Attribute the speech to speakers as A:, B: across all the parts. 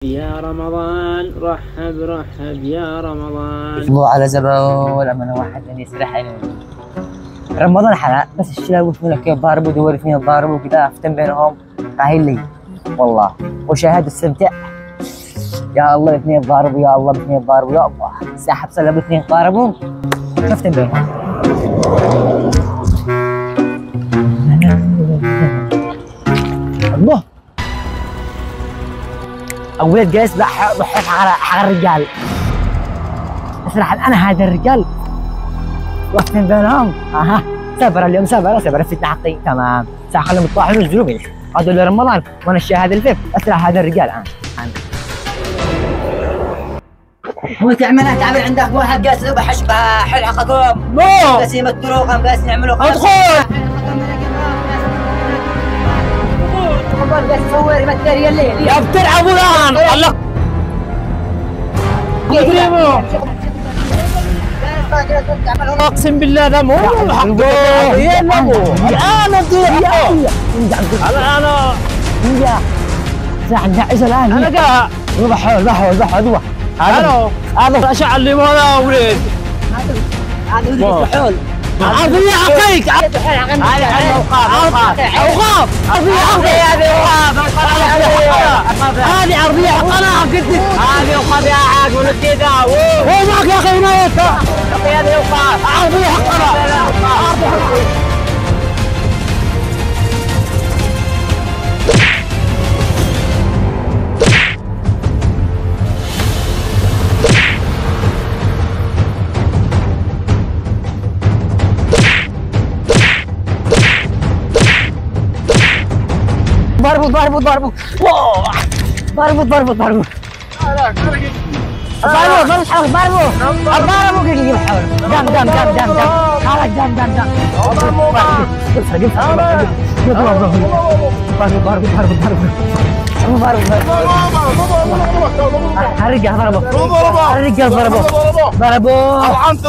A: يا رمضان رحب رحب يا رمضان.
B: الله على زبون أنا واحد اللي يسرحني رمضان حلا بس الشلاوي فينا كيف ضاربوا دوري فينا ضاربوا كذا افتن بينهم هاي اللي والله وشاهد استمتع. يا الله الاثنين ضاربوا يا الله الاثنين ضاربوا يا الله ساحب سلم الاثنين ضاربوا افتن بينهم. الله اولاد جالس بحث على الرجال اسرح انا هذا الرجال واقفين بينهم. اها سفر اليوم سفر الفتنة حقي تمام ساعة خليهم يطلعوا ينزلوا لي هذول رمضان وانا الشاهد الفيف اسرح هذا الرجال انا مو تعمل عندك واحد جالس يبحث بحلقكم مو بس يمثلوكم بس يعملوا ادخل بس صور يمثل الليل يا بتلعبوا الان الله يكرمه اقسم بالله ذا مو الحق يا مو الان انا ساعة نعيش الان انا قاعد بحول هذا اشعل اللي هذا وليد هذا بحول عرضية عقيك هذه اوقاف هذه عرضية حقنا قلت هذه اوقاف يا عاد ونكذا هو معك يا اخي هناك هذه اوقاف عرضية حقنا ضربوا ضربوا الرجال ضربوا طلعوا عن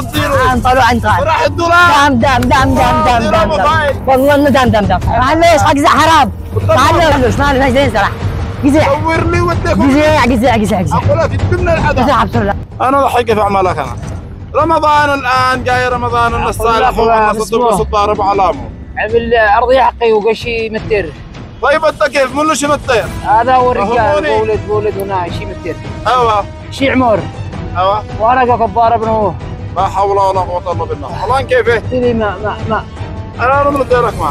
B: قاعد راح الدولار دام والله انه دام معلش حق حرام معلش معلش زين صراحه جزع صور لي ودك جزع اقول في الدنيا الحدا انا ضحك في اعمالك انا رمضان الان جاي رمضان الناس صالح والناس تضارب علامه
A: عمل ارضيه حقي وقشي متر.
B: طيب انت كيف منو شي متر؟
A: هذا هو الرجال ولد هنا شي متر
B: ايوه
A: شي عمر
B: ايوه
A: وانا ضارب ابنه
B: لا حول ولا قوه الا بالله. والله كيفه؟
A: ما
B: انا من ديرك ما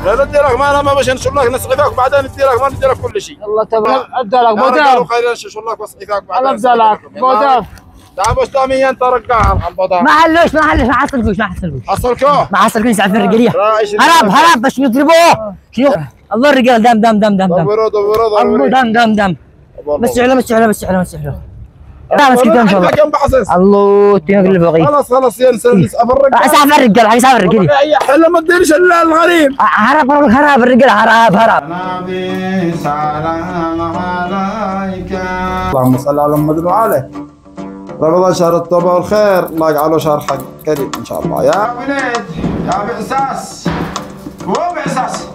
B: لا نديرك ما انا ما باش نشوف لك نسقفك وبعدين نديرك ما نديرك كل شيء.
A: الله تبارك ابدا لك بوداف
B: قالوا خير نشوف لك واسقفك بعدين
A: ابدا لك بوداف
B: تعال بستامي انت رجع البوداف
A: ما حصلكوش
B: حصلكوا
A: ما حصلكوش ساعه في الرجاليه هرب باش يضربوه شنو الله الرجال دم
B: دوروا
A: دم بس على لا بس كده ان شاء الله الله تنقل بغي
B: خلاص ينسى افرق
A: اسعف الرجال
B: حلو ما تديرش الا الغريب
A: هرب الرجال هرب
B: نبي سلام عليك اللهم صل على محمد وعلى رمضان شهر التوبه والخير الله يجعله شهر حق كريم ان شاء الله. يا وليد يا بعساس هو بعساس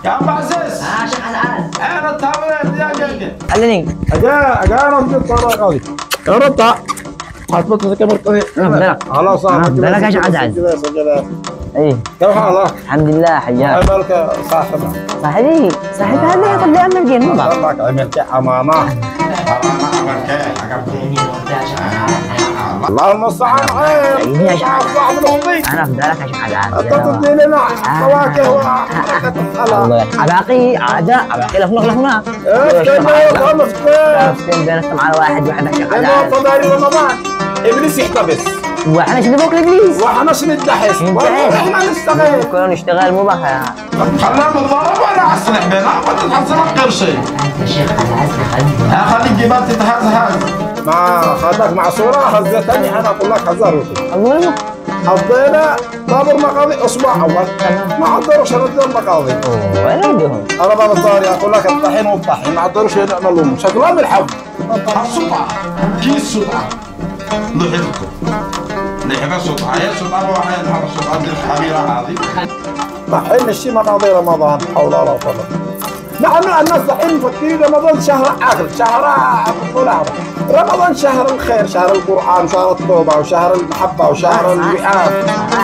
B: يا ابو عزيز انا التابلت يا جدي
A: خليني
B: اجا رمضان الطريقه هذه يا ربطة حطيت لك كاميرا خلاص
A: بالك يا عزيز ايه
B: كيف حالك؟
A: الحمد لله حياك
B: مالك
A: صاحبي هذا ياخذ لي امل جيم
B: والله عملت امانه الله المستعان عين
A: يا صاحب الوظيفه انا في بالك يا شيخ عزيز
B: تطلع لنا فواكه وحركه الحلا
A: عباقي عداء عباقي لفنا خلصتين بينكم على واحد يا شيخ عزيز
B: طباري رمضان ابليس يحتبس
A: واحنا شنو فوق الابليس
B: واحنا شنو ندحس واحنا نشتغل
A: كنا نشتغل مو بخير
B: خلينا نتضارب وانا اصلح بينا ما تتحصل قرشي
A: يا شيخ عزيز
B: خليك جبال تتهز ما خدك مع صوره هزتني انا اقول لك هزر
A: الله
B: حطينا طابر مقاضي اسبوع اول ما حضروش هندير المقاضي
A: وين عندهم؟
B: انا بابا الظاهر يقول لك الطحين والطحين ما حضروش يعملوا شكلها بالحب السطعه كيس سطعه لحقكم لحق السطعه هي السطعه واحد هذا السطعه الخميره هذه طحين الشيء مقاضي رمضان حول ولا قوه مع انه الناس دحين مفكرين رمضان شهر عقل، شهر رمضان شهر الخير، شهر القرآن، شهر التوبة، وشهر المحبة، وشهر الوئام،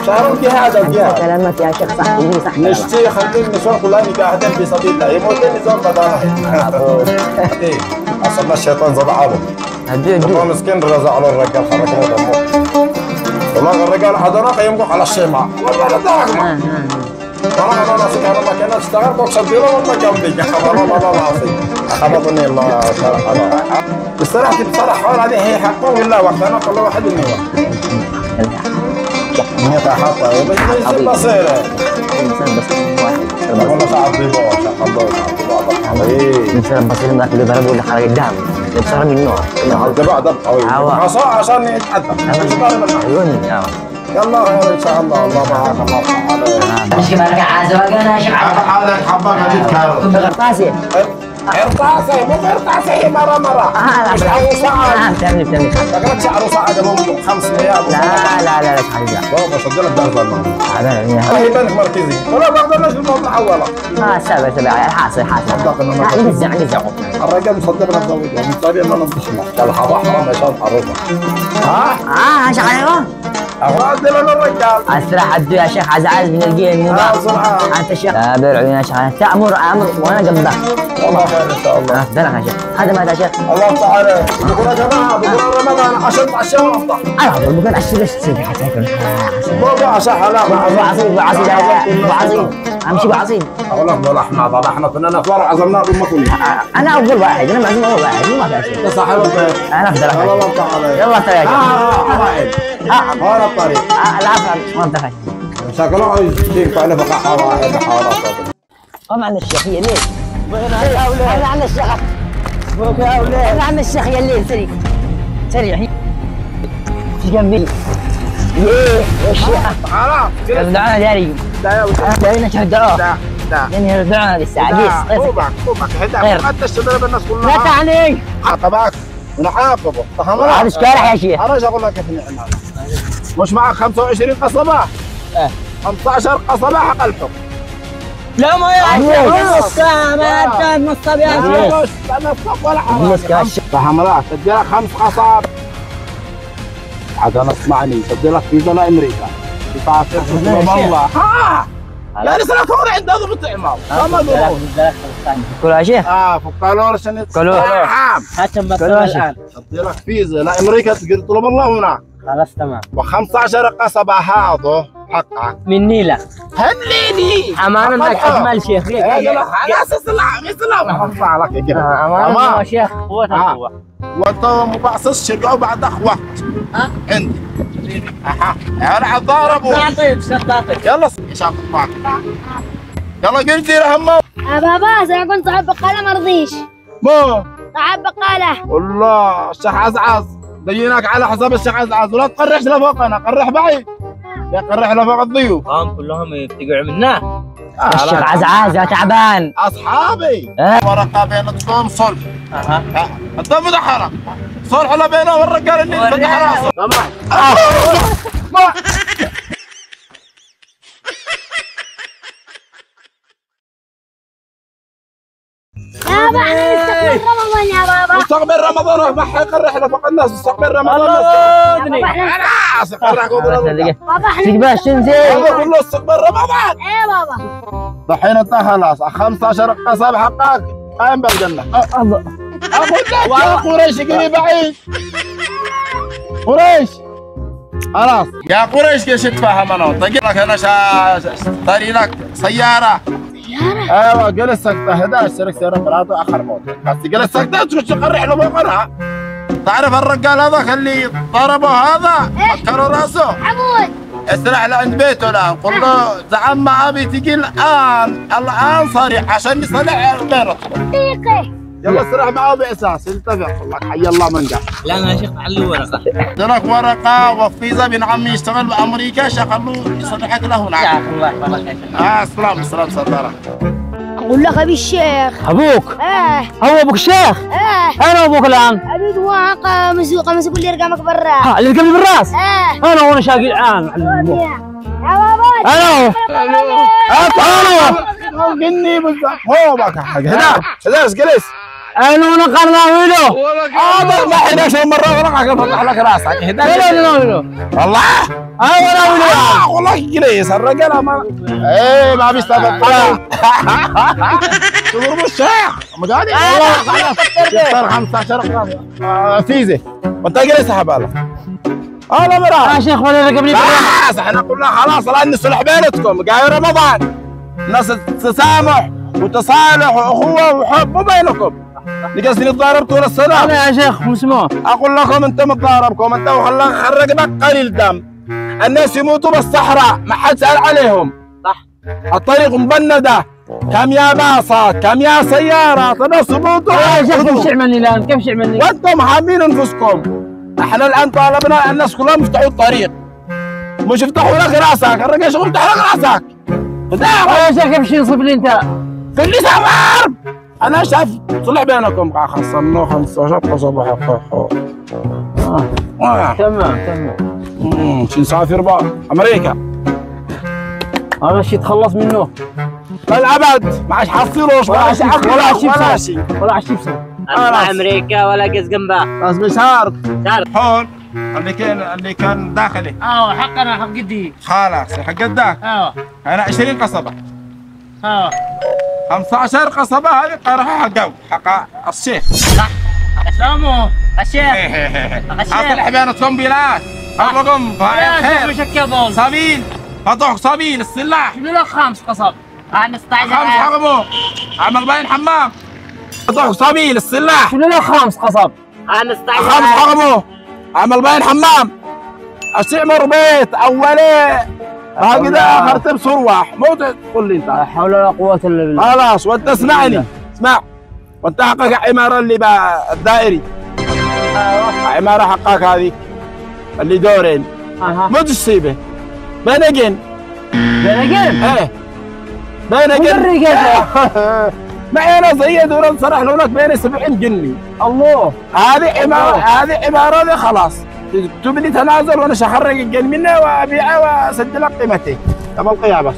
B: شهر الجهاد.
A: كلامك يا شيخ صح
B: نشتي خليني نشوف والله قاعدين في سبيل الله، يموتني زول بداله. اصلا الشيطان زبعله. والله مسكين رزع على الرجال حركه دمه. والله الرجال حضرك يمقح على الشيماء. والله لا تعرف. والله انا سكر الله كان اشتغل بقصد له والله جنبي. والله العظيم. خبطني الله شرح الله. بصراحه بصراحه هذه هي حقه ولا وحدنا كل واحد منهم. حاطه بس بصيره. والله صعب ضيبه
A: انسان بصير ما تقدر تضربه ولا خارج قدام يبصر منه
B: تبع ضرب قوي عشان يتحدى يلا خير ان شاء الله. الله معك الله تعالى.
A: ماشي مرقع عازوقنا شعب
B: حالك حبك هذيك كارو
A: بغرطاسي
B: قرطاسي مو قرطاسي مرة شعره صعد
A: تمني
B: فكرت شعره صعد ابو 5 ريال.
A: لا صحيح
B: بابا شد لك درس الماء
A: هذا
B: هي بنك مركزي ولا بقدرش الموضوع حوله
A: سبع حاصل نزع
B: الرجال مصدقنا نزوجه من طبيعي ما ننضحنا قال حرام عشان حرمه
A: شغله
B: أفراد لنا الرجال.
A: أسرع عبدو يا شيخ عزعز من الجيل مو أنت شيخ تابر عيون يا شيخ تأمر وأنا جنبك.
B: والله خير إن شاء الله.
A: أفضلك يا شيخ هذا ما يا شيخ.
B: الله تعالى. بكرة جماعة بكرة رمضان عشان عشان أفطر.
A: أنا بكرة عشان بس تسوي حتى يكون.
B: مو عشان حلال.
A: بعصيب أمشي بعصيب.
B: والله إحنا كنا نفطر عزمنا بالمطلوب.
A: أنا أول واحد أنا معزوم أول واحد ما في شيء.
B: صاحب البيت.
A: أنا أفضلك.
B: الله تعالى.
A: يلا ترى يا شيخ.
B: هذا الطريق.
A: العفو ما انتهى.
B: شكله يجيك على فقاعة واحدة حارات.
A: قم عن الشيخ يا ليل. أنا عن الشيخ. أنا عن الشيخ يا ليل سريع. في جنبي. يا شيخ.
B: خلاص.
A: دعونا داري. داري نشهد يعني يرجعنا للساعة.
B: قوبك هدا حتى الشباب الناس كلها.
A: لا تعني.
B: عاقبك ونعاقبه.
A: هذا ايش كارح يا شيخ؟
B: أنا شغل لك في النعمة. مش معك 25 قصبة؟ 15 قصبة حق الحكم.
A: لا ما نص ما انت نص يا
B: شيخ. انا فوق ولا حاجة. فحملات تدي لك 5 قصب. عاد انا اسمعني تدي لك فيزا لامريكا. تسافر والله. لا لسه كورة عند هذا بتعمل. ما دروس.
A: كلوا يا شيخ.
B: فكالور عشان
A: كلوا.
B: حتى ما الان تدي لك فيزا لامريكا تقدر تطلب الله هناك.
A: خلاص تمام.
B: و15 قصبة هذا حقك.
A: مني لا.
B: هنيني.
A: امانه انك اجمل شيخ.
B: انا اساس العام ارفع لك يا جماعه.
A: امانه يا شيخ قوة
B: وانت مبعصص شرقوا بعد اخوه. عندي. انا حضاربوا. يلا شاف معك. يلا قلت له همه.
C: بابا انا كنت صاحب بقاله ما رضيش.
B: مو
C: صاحب بقاله.
B: والله الشيخ عزعز ديناك على حساب الشيخ عزعز ولا تقرحش لفوقنا قرح بعيد. يا قرح لفوق الضيوف.
A: كلهم يفتقعوا منا. الشيخ عزعز يا تعبان.
B: اصحابي. ورقه بينكم صلح. انت مدحره. صلح لا بينه والرجال اللي فتح راسه. تمام.
C: يا بابا انا مستقبل رمضان يا بابا.
B: مستقبل رمضان ما حيقرح لفوق الناس مستقبل رمضان. خلاص قرح
C: بابا احنا
A: استقبال شنزي.
B: هذا كله استقبال رمضان.
C: ايه بابا.
B: دحين انت خلاص 15 قصب حقك قايم بالجنه.
A: الله.
B: اقول لك يا قريش قريب بعيد. قريش خلاص يا قريش كيف تفهم انا طيب لك انا طاري لك سياره. ايوه جلس سكته 11 شرك سياره مراته اخر موت بس جلس سكته تروح تقرح له فوقها. تعرف الرجال هذاك اللي ضربه هذا فكروا راسه
C: عمود
B: اسرع لعند بيته الان قل له زعم ابي تجي الان صريح عشان يصلح بينكم.
C: دقيقة.
B: يلا اسرع معاه باساس اتفق لك حي الله من قال.
A: لا يا شيخ تعال ورقه.
B: لك ورقه وفيزا بن عمي يشتغل بامريكا شغله يصلحك له هناك.
C: يا
A: الله يحفظك.
B: سلام صدرك.
C: اقول لك ابي الشيخ.
A: ابوك؟ هو ابوك الشيخ؟ انا ابوك الان.
C: ابي دواء قاموس يقول لي رقمك برا.
A: اللي رقمني بالراس؟ انا وانا شاقي الان.
C: يا بابا
A: انا
B: قلني بالضبط هو بقى هنا جلس
A: انا نقرنا ويلو
B: هذا ما 11 مره غلق فتح لك راسك هنا والله
A: انا ويلو
B: والله جلس الرجال ما ايه ما بيستفاد تضرب الشيخ مقادي يختار 15 فيزه وانت جلس حبالك هلا مرا
A: يا شيخ ولا رقبني
B: بس احنا قلنا خلاص الان نصلح بينتكم قاعد رمضان الناس تسامح وتصالح واخوه وحب مو بينكم نقصد نتضارب طول السنه
A: لا يا شيخ مسموح
B: اقول لكم انت متضاربكم انت وخلاك خرجنا قليل دم الناس يموتوا بالصحراء ما حد سال عليهم
A: صح
B: الطريق مبنده كم يا باصات كم يا سيارات الناس يموتوا
A: يا شيخ كيف شعملني الان كيف شعملني
B: وانتم حامين انفسكم احنا الان طالبنا الناس كلهم يفتحوا الطريق مش يفتحوا لك راسك الرجال شغل يفتح لك راسك
A: يا شيخ كيف ينصب لي انت
B: في اللي سامر انا شايف صلح بينكم خصمنا 15 قصبة
A: تمام
B: شو نسافر بقى امريكا
A: هذا الشيء تخلص منه
B: للابد ما عادش حصيروش ولا عادش ولا شيء
A: ولا عادش يبصر
C: امريكا ولا قز جنبها
B: بس بشارط
C: شارط
B: حول اللي كان داخلي
C: حقنا حق جدي
B: خلاص حق قدك انا 20 قصبة 15 قصبة هذه راح حق الشيخ
C: سامو الشيخ
B: اصلح بينكم بلاد ابغاكم
C: خير
B: صابين فتح صابين السلاح
C: له 5 قصب انا 16
B: 5 حقبه عمل باين حمام فتح صابين السلاح
A: له 5 قصب
C: انا 16
B: 5 حقبه عمل باين حمام استعمر بيت اولي هكذا اخر بصروح مو تقول لي انت
A: لا حول ولا قوة الا بالله
B: خلاص وانت اسمعني اسمع وانت حقك عمارة اللي الدائري عمارة حقك هذيك اللي دورين مو تصيبه بينقين ايه بينقين معي انا زي دور صرح لونك بين 70 جنيه
A: الله
B: هذه عمارة دي خلاص تبني تنازل وانا شخرج الجن منه وابيعه واسجل لك قيمته قبل القيامة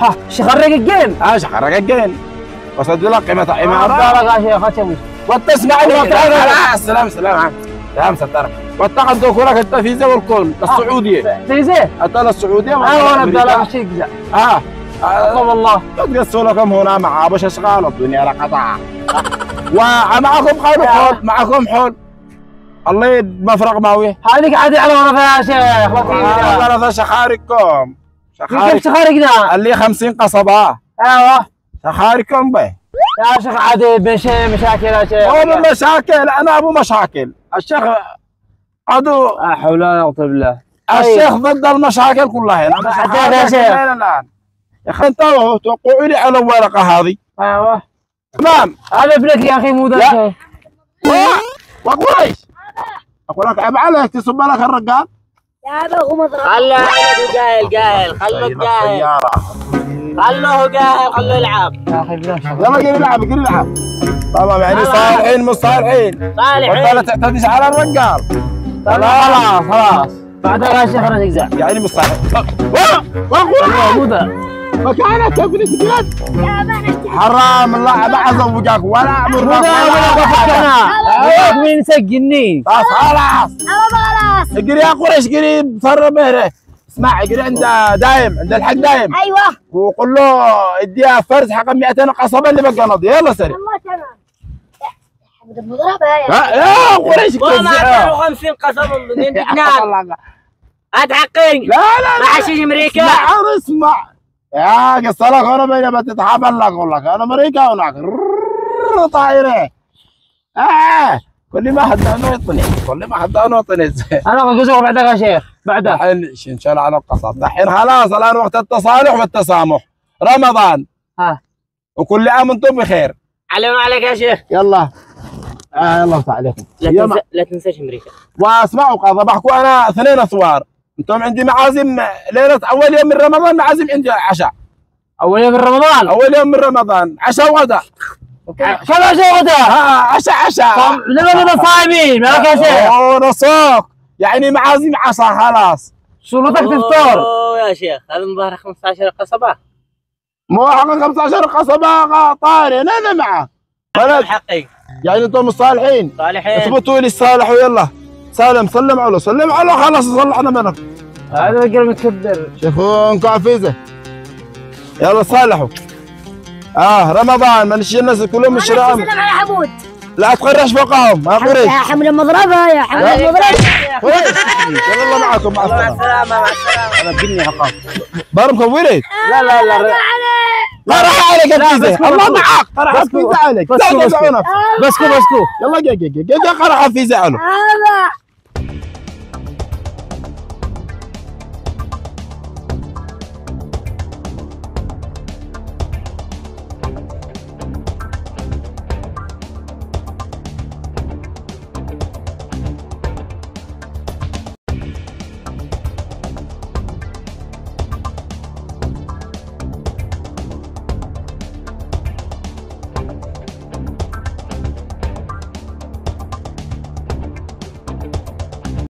A: ها شخرج الجن
B: شخرج الجن واسجل لك قيمة عمارة
A: يا شيخ
B: وتسمعني سلام سترك واتخذوا كلك التفيزة والكل السعودية
A: فيزة
B: حتى السعودية
A: انا بدي لك شيء كذا والله
B: تقصوا لكم هنا مع ابو اشغال الدنيا لقطع ومعكم حول معكم حول الله مفرق ماوي
A: هذيك عادي على ورا يا شيخ
B: والله انا شخاركم
A: كيف شخاركنا
B: اللي 50 قصبة
A: ايوه
B: شخاركم به
A: يا شيخ عادي مشاكل يا شيخ
B: ابو مشاكل انا ابو مشاكل الشيخ عدو
A: لا حول ولا قوة الا بالله
B: الشيخ ضد المشاكل كلها هنا
A: يا شيخ
B: الان يا اخي انتبهوا توقعوا لي على الورقة هذه
C: ايوه
B: تمام
C: هذا ابنك يا اخي مو ذا
B: وكويس اقول لك عيب عليك تصب لك الرجال
C: يا ابو مضرب خله قايل خله قايل خلوه قايل خلوه يلعب
A: يا اخي بالله
B: يلا قل يلعب تمام يعني صالحين مش صالحين وانت لا تعتديش على الرجال
A: خلاص بعدها يا شيخ انا تجزع
B: يعني مش صالح
A: مو ذا
B: مكانك يا بنت بلاد
C: يا بنت
B: حرام الله ما ازوجك ولا اعمل
A: مين سجني
B: خلاص
C: خلاص
B: اجري يا قريش اجري بفر مهره اسمع اجري عند دايم عند الحق دايم
C: ايوه
B: وقول له اديها فرز حق 200 قصبه اللي بقى نضي يلا سريع
C: والله تمام حمد مضربها
B: يا قريش
C: ما 50 قصب من جنان اتحقين
B: لا
C: ما حشيش امريكا
B: اسمع يا قصة لك انا بيني بتتحمل لك اقول لك انا امريكا هناك طايره كل ما حد نوطني
A: انا بقول بعدك يا شيخ بعدها
B: الحين شنشال على القصب الحين خلاص الان وقت التصالح والتسامح رمضان وكل عام وانتم بخير
C: علم عليك يا شيخ
B: يلا الله يفتح عليكم
C: لا تنساش امريكا
B: واسمعوا قاضي بحكوا انا 2 اثوار انتم عندي معازم ليله اول يوم من رمضان معازم عندي عشاء
A: اول يوم من رمضان
B: عشاء وغداء
A: شو عشاء وغداء؟
B: عشاء
A: لما صايمين مالك يا شيخ
B: نصوك يعني معازم عشاء خلاص
A: شروطك تفطر
C: اوه يا شيخ هذا مظهر 15 قصبه
B: مو حق 15 قصبة طاري انا معه
C: حقي
B: يعني انتم صالحين
C: صالحين
B: اثبتوا لي الصالح ويلا سالم سلم على خلاص صلحنا منك
C: هذا رجل متكبر
B: شوفوا انكم عفيزه يلا صالحوا رمضان ما نشي الناس كلهم مش رام
A: سلام على حمود
B: لا تقرش فوقهم ما قريش
A: يا حمد مضربها يا حمد مضربها
B: يلا الله معكم مع
C: مع
B: السلامه
C: السلامة مع السلامة أنا بني حقا
B: بارمكم ويلي
C: لا
B: طرح عليك الفيزا الله معك طرح الفيزا عليك لا تزعلوا نفسك
C: بسكو
B: يلا جا قرح الفيزا عليه